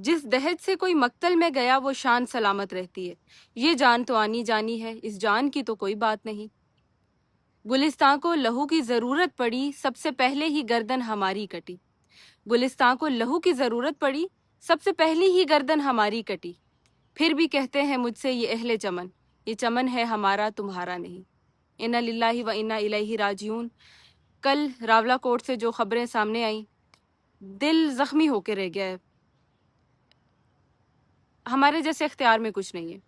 جس دہج سے کوئی مقتل میں گیا وہ شان سلامت رہتی ہے، یہ جان تو آنی جانی ہے، اس جان کی تو کوئی بات نہیں۔ گلستان کو لہو کی ضرورت پڑی، سب سے پہلے ہی گردن ہماری کٹی۔ گلستان کو لہو کی ضرورت پڑی، سب سے پہلی ہی گردن ہماری کٹی۔ پھر بھی کہتے ہیں مجھ سے یہ اہل چمن، یہ چمن ہے ہمارا تمہارا نہیں۔ انا للہ و انا الیہ راجعون۔ کل راولا کوٹ سے جو خبریں سامنے آئیں، دل زخمی ہو کے رہ گیا ہے۔ ہمارے جیسے اختیار میں کچھ نہیں ہے۔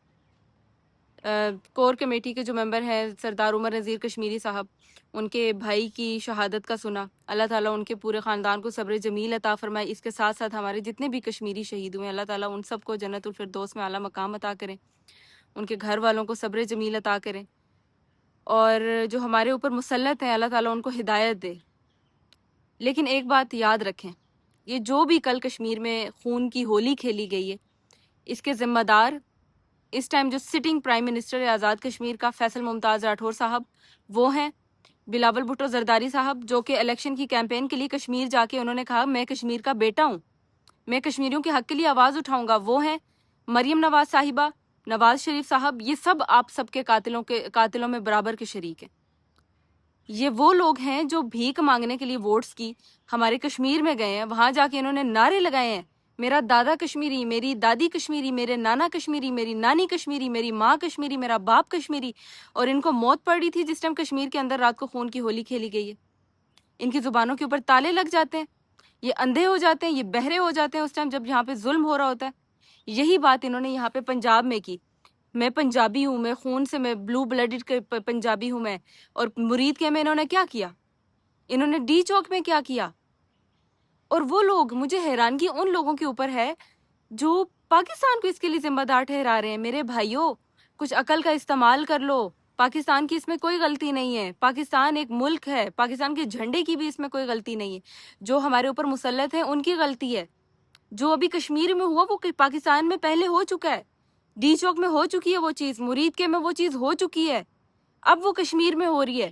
کور کمیٹی کے جو ممبر ہیں سردار عمر نذیر کشمیری صاحب، ان کے بھائی کی شہادت کا سنا، اللہ تعالیٰ ان کے پورے خاندان کو صبر جمیل عطا فرمائے۔ اس کے ساتھ ساتھ ہمارے جتنے بھی کشمیری شہید ہوئے، اللہ تعالیٰ ان سب کو جنت الفردوس میں اعلیٰ مقام عطا کریں، ان کے گھر والوں کو صبر جمیل عطا کریں، اور جو ہمارے اوپر مسلط ہیں اللہ تعالیٰ ان کو ہدایت دے۔ لیکن ایک بات یاد رکھیں، یہ جو بھی کل کشمیر میں خون کی ہولی کھیلی گئی ہے، اس کے ذمہ دار اس ٹائم جو سٹنگ پرائم منسٹر ہے آزاد کشمیر کا، فیصل ممتاز راٹھور صاحب، وہ ہیں۔ بلاول بھٹو زرداری صاحب، جو کہ الیکشن کی کیمپین کے لیے کشمیر جا کے انہوں نے کہا میں کشمیر کا بیٹا ہوں، میں کشمیریوں کے حق کے لیے آواز اٹھاؤں گا، وہ ہیں۔ مریم نواز صاحبہ، نواز شریف صاحب، یہ سب آپ سب کے قاتلوں میں برابر کے شریک ہیں۔ یہ وہ لوگ ہیں جو بھیک مانگنے کے لیے ووٹس کی ہمارے کشمیر میں گئے ہیں، وہاں جا کے انہوں نے نعرے لگائے ہیں، میرا دادا کشمیری، میری دادی کشمیری، میرے نانا کشمیری، میری نانی کشمیری، میری ماں کشمیری، میرا باپ کشمیری، اور ان کو موت پڑ رہی تھی جس ٹائم کشمیر کے اندر رات کو خون کی ہولی کھیلی گئی ہے۔ ان کی زبانوں کے اوپر تالے لگ جاتے ہیں، یہ اندھے ہو جاتے ہیں، یہ بہرے ہو جاتے ہیں اس ٹائم جب یہاں پہ ظلم ہو رہا ہوتا ہے۔ یہی بات انہوں نے یہاں پہ پنجاب میں کی، میں پنجابی ہوں، میں خون سے، میں بلو بلڈڈ پنجابی ہوں میں، اور مرید کے میں انہوں نے کیا کیا، انہوں نے ڈی چوک میں کیا کیا۔ اور وہ لوگ، مجھے حیرانگی ان لوگوں کے اوپر ہے جو پاکستان کو اس کے لیے ذمہ دار ٹھہرا رہے ہیں۔ میرے بھائیوں، کچھ عقل کا استعمال کر لو، پاکستان کی اس میں کوئی غلطی نہیں ہے، پاکستان ایک ملک ہے، پاکستان کے جھنڈے کی بھی اس میں کوئی غلطی نہیں ہے، جو ہمارے اوپر مسلط ہیں ان کی غلطی ہے۔ جو ابھی کشمیر میں ہوا وہ پاکستان میں پہلے ہو چکا ہے، ڈی چوک میں ہو چکی ہے وہ چیز، مرید کے میں وہ چیز ہو چکی ہے، اب وہ کشمیر میں ہو رہی ہے۔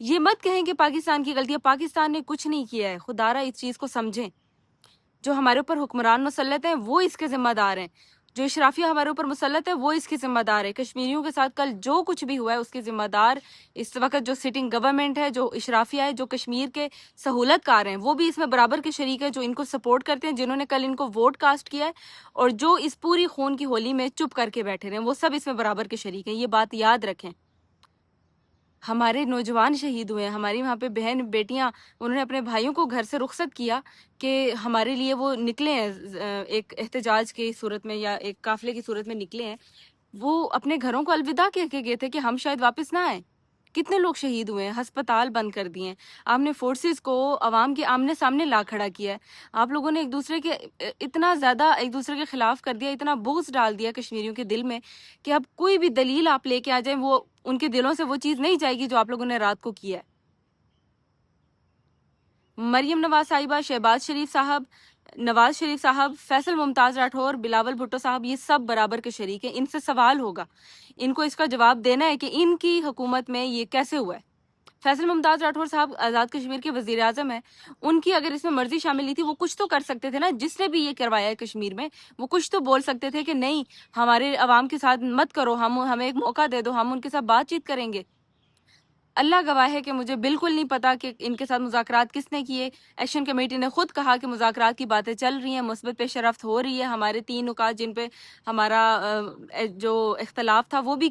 یہ مت کہیں کہ پاکستان کی غلطی ہے، پاکستان نے کچھ نہیں کیا ہے، خدا را اس چیز کو سمجھیں۔ جو ہمارے اوپر حکمران مسلط ہیں وہ اس کے ذمہ دار ہیں، جو اشرافیہ ہمارے اوپر مسلط ہے وہ اس کی ذمہ دار ہے۔ کشمیریوں کے ساتھ کل جو کچھ بھی ہوا ہے اس کی ذمہ دار اس وقت جو سٹنگ گورنمنٹ ہے، جو اشرافیہ ہے، جو کشمیر کے سہولت کار ہیں، وہ بھی اس میں برابر کے شریک ہے، جو ان کو سپورٹ کرتے ہیں، جنہوں نے کل ان کو ووٹ کاسٹ کیا ہے، اور جو اس پوری خون کی ہولی میں چپ کر کے بیٹھے رہے ہیں، وہ سب اس میں برابر کے شریک ہیں۔ یہ بات یاد رکھیں۔ ہمارے نوجوان شہید ہوئے ہیں، ہماری وہاں پہ بہن بیٹیاں، انہوں نے اپنے بھائیوں کو گھر سے رخصت کیا کہ ہمارے لیے وہ نکلے ہیں، ایک احتجاج کی صورت میں یا ایک قافلے کی صورت میں نکلے ہیں، وہ اپنے گھروں کو الوداع کہہ کے گئے تھے کہ ہم شاید واپس نہ آئیں۔ کتنے لوگ شہید ہوئے ہیں، ہسپتال بند کر دیے ہیں، آپ نے فورسز کو عوام کے آمنے سامنے لا کھڑا کیا ہے، آپ لوگوں نے ایک دوسرے کے اتنا زیادہ ایک دوسرے کے خلاف کر دیا، اتنا بغض ڈال دیا کشمیریوں کے دل میں کہ اب کوئی بھی دلیل آپ لے کے آ جائیں، وہ ان کے دلوں سے وہ چیز نہیں جائے گی جو آپ لوگوں نے رات کو کیا ہے۔ مریم نواز صاحبہ، شہباز شریف صاحب، نواز شریف صاحب، فیصل ممتاز راٹھور، بلاول بھٹو صاحب، یہ سب برابر کے شریک ہیں۔ ان سے سوال ہوگا، ان کو اس کا جواب دینا ہے کہ ان کی حکومت میں یہ کیسے ہوا ہے۔ فیصل ممتاز راٹھور صاحب آزاد کشمیر کے وزیر اعظم ہیں، ان کی اگر اس میں مرضی شامل نہیں تھی، وہ کچھ تو کر سکتے تھے نا، جس نے بھی یہ کروایا ہے کشمیر میں، وہ کچھ تو بول سکتے تھے کہ نہیں ہمارے عوام کے ساتھ مت کرو، ہمیں ایک موقع دے دو، ہم ان کے ساتھ بات چیت کریں گے۔ اللہ گواہ ہے کہ مجھے بالکل نہیں پتا کہ ان کے ساتھ مذاکرات کس نے کیے۔ ایکشن کمیٹی نے خود کہا کہ مذاکرات کی باتیں چل رہی ہیں، مثبت پیش رفت ہو رہی ہے، ہمارے 3 نکات جن پہ ہمارا جو اختلاف تھا وہ بھی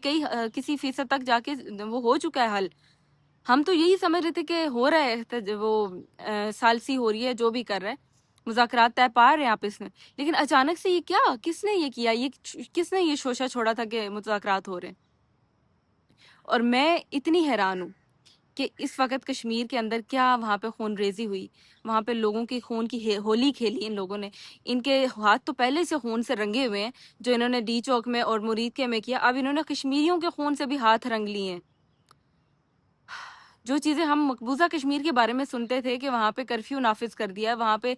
کسی فیصد تک جا کے وہ ہو چکا ہے حل۔ ہم تو یہی سمجھ رہے تھے کہ ہو رہا ہے، وہ ثالثی ہو رہی ہے، جو بھی کر رہے ہیں مذاکرات طے پا رہے ہیں آپس میں، لیکن اچانک سے یہ کیا، کس نے یہ کیا، یہ کس نے یہ شوشہ چھوڑا تھا کہ مذاکرات ہو رہے ہیں؟ اور میں اتنی حیران ہوں کہ اس وقت کشمیر کے اندر کیا وہاں پہ خون ریزی ہوئی، وہاں پہ لوگوں کی خون کی ہولی کھیلی ان لوگوں نے، ان کے ہاتھ تو پہلے سے خون سے رنگے ہوئے ہیں، جو انہوں نے ڈی چوک میں اور مرید کے میں کیا، اب انہوں نے کشمیریوں کے خون سے بھی ہاتھ رنگ لیے ہیں۔ جو چیزیں ہم مقبوضہ کشمیر کے بارے میں سنتے تھے کہ وہاں پہ کرفیو نافذ کر دیا ہے، وہاں پہ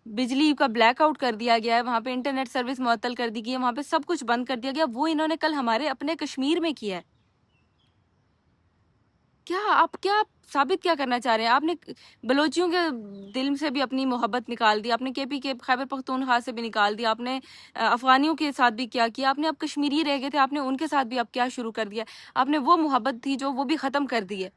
بجلی کا بلیک آؤٹ کر دیا گیا ہے، وہاں پہ انٹرنیٹ سروس معطل کر دی گئی ہے، وہاں پہ سب کچھ بند کر دیا گیا، وہ انہوں نے کل ہمارے اپنے کشمیر میں کیا ہے۔ کیا آپ کیا ثابت کیا کرنا چاہ رہے ہیں؟ آپ نے بلوچیوں کے دل سے بھی اپنی محبت نکال دی، آپ نے کے پی کے خیبر پختونخوا سے بھی نکال دیا، آپ نے افغانیوں کے ساتھ بھی کیا کیا، آپ نے اب کشمیری رہ گئے تھے، آپ نے ان کے ساتھ بھی اب کیا شروع کر دیا، آپ نے وہ محبت تھی جو وہ بھی ختم کر دی ہے۔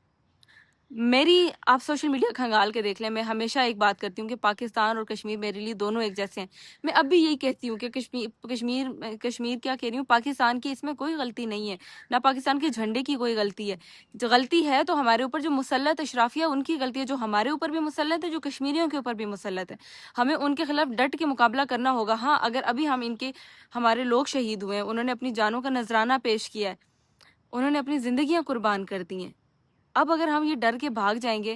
میری آپ سوشل میڈیا کھنگال کے دیکھ لیں، میں ہمیشہ ایک بات کرتی ہوں کہ پاکستان اور کشمیر میرے لیے دونوں ایک جیسے ہیں۔ میں اب بھی یہی کہتی ہوں کہ کشمیر کیا کہہ رہی ہوں، پاکستان کی اس میں کوئی غلطی نہیں ہے، نہ پاکستان کے جھنڈے کی کوئی غلطی ہے۔ جو غلطی ہے تو ہمارے اوپر جو مسلط اشرافیہ ان کی غلطی ہے، جو ہمارے اوپر بھی مسلط ہے، جو کشمیریوں کے اوپر بھی مسلط ہے۔ ہمیں ان کے خلاف ڈٹ کے مقابلہ کرنا ہوگا۔ ہاں، اگر ابھی ہمارے لوگ شہید ہوئے ہیں، انہوں نے اپنی جانوں کا نذرانہ پیش کیا ہے، انہوں نے اپنی زندگیاں قربان کر دی ہیں، اب اگر ہم یہ ڈر کے بھاگ جائیں گے،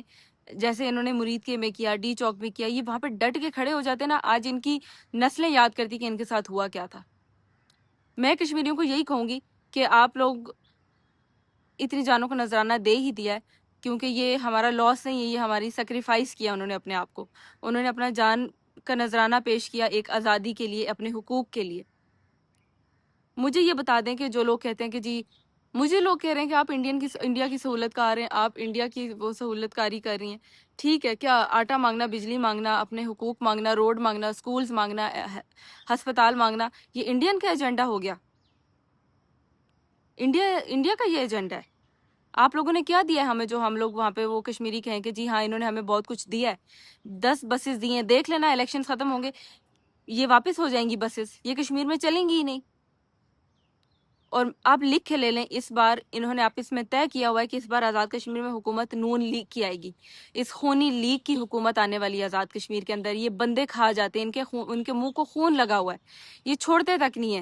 جیسے انہوں نے مرید کے میں کیا، ڈی چوک میں کیا، یہ وہاں پہ ڈٹ کے کھڑے ہو جاتے نا، آج ان کی نسلیں یاد کرتی کہ ان کے ساتھ ہوا کیا تھا۔ میں کشمیریوں کو یہی کہوں گی کہ آپ لوگ اتنی جانوں کو نذرانہ دے ہی دیا ہے، کیونکہ یہ ہمارا لاس نہیں ہے، یہ ہماری سیکریفائس کیا انہوں نے اپنے آپ کو، انہوں نے اپنا جان کا نذرانہ پیش کیا ایک آزادی کے لیے، اپنے حقوق کے لیے۔ مجھے یہ بتا دیں کہ جو لوگ کہتے ہیں کہ جی، مجھے لوگ کہہ رہے ہیں کہ آپ انڈیا کی سہولت کار ہیں، آپ انڈیا کی وہ سہولت کاری کر رہی ہیں، ٹھیک ہے، کیا آٹا مانگنا، بجلی مانگنا، اپنے حقوق مانگنا، روڈ مانگنا، سکولز مانگنا، ہسپتال مانگنا، یہ انڈین کا ایجنڈا ہو گیا؟ انڈیا کا یہ ایجنڈا ہے؟ آپ لوگوں نے کیا دیا ہے ہمیں جو ہم لوگ وہاں پہ وہ کشمیری کہیں کہ جی ہاں انہوں نے ہمیں بہت کچھ دیا ہے؟ 10 بسز دی ہیں، دیکھ لینا الیکشن ختم ہوں گے یہ واپس ہو جائیں گی بسز، یہ کشمیر میں چلیں گی ہی نہیں۔ اور آپ لکھ کے لے لیں، اس بار انہوں نے آپس میں طے کیا ہوا ہے کہ اس بار آزاد کشمیر میں حکومت نون لیگ کی آئے گی، اس خونی لیگ کی حکومت آنے والی ہے آزاد کشمیر کے اندر۔ یہ بندے کھا جاتے ہیں، ان کے منہ کو خون لگا ہوا ہے، یہ چھوڑتے تک نہیں ہے۔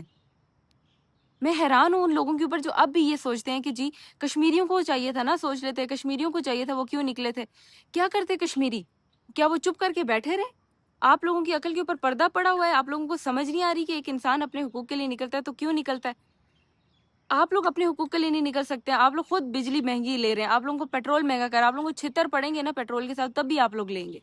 میں حیران ہوں ان لوگوں کے اوپر جو اب بھی یہ سوچتے ہیں کہ جی کشمیریوں کو چاہیے تھا نا، سوچ لیتے کشمیریوں کو چاہیے تھا، وہ کیوں نکلے تھے؟ کیا کرتے کشمیری؟ کیا وہ چپ کر کے بیٹھے رہے؟ آپ لوگوں کی عقل کے اوپر پردہ پڑا ہوا ہے، آپ لوگوں کو سمجھ نہیں آ رہی کہ ایک انسان اپنے حقوق کے لیے نکلتا ہے تو کیوں نکلتا ہے؟ آپ لوگ اپنے حقوق کے لیے نہیں نکل سکتے، آپ لوگ خود بجلی مہنگی لے رہے ہیں، آپ لوگوں کو پیٹرول مہنگا کر، آپ لوگوں کو چھتر پڑیں گے نا پیٹرول کے ساتھ، تب بھی آپ لوگ لیں گے۔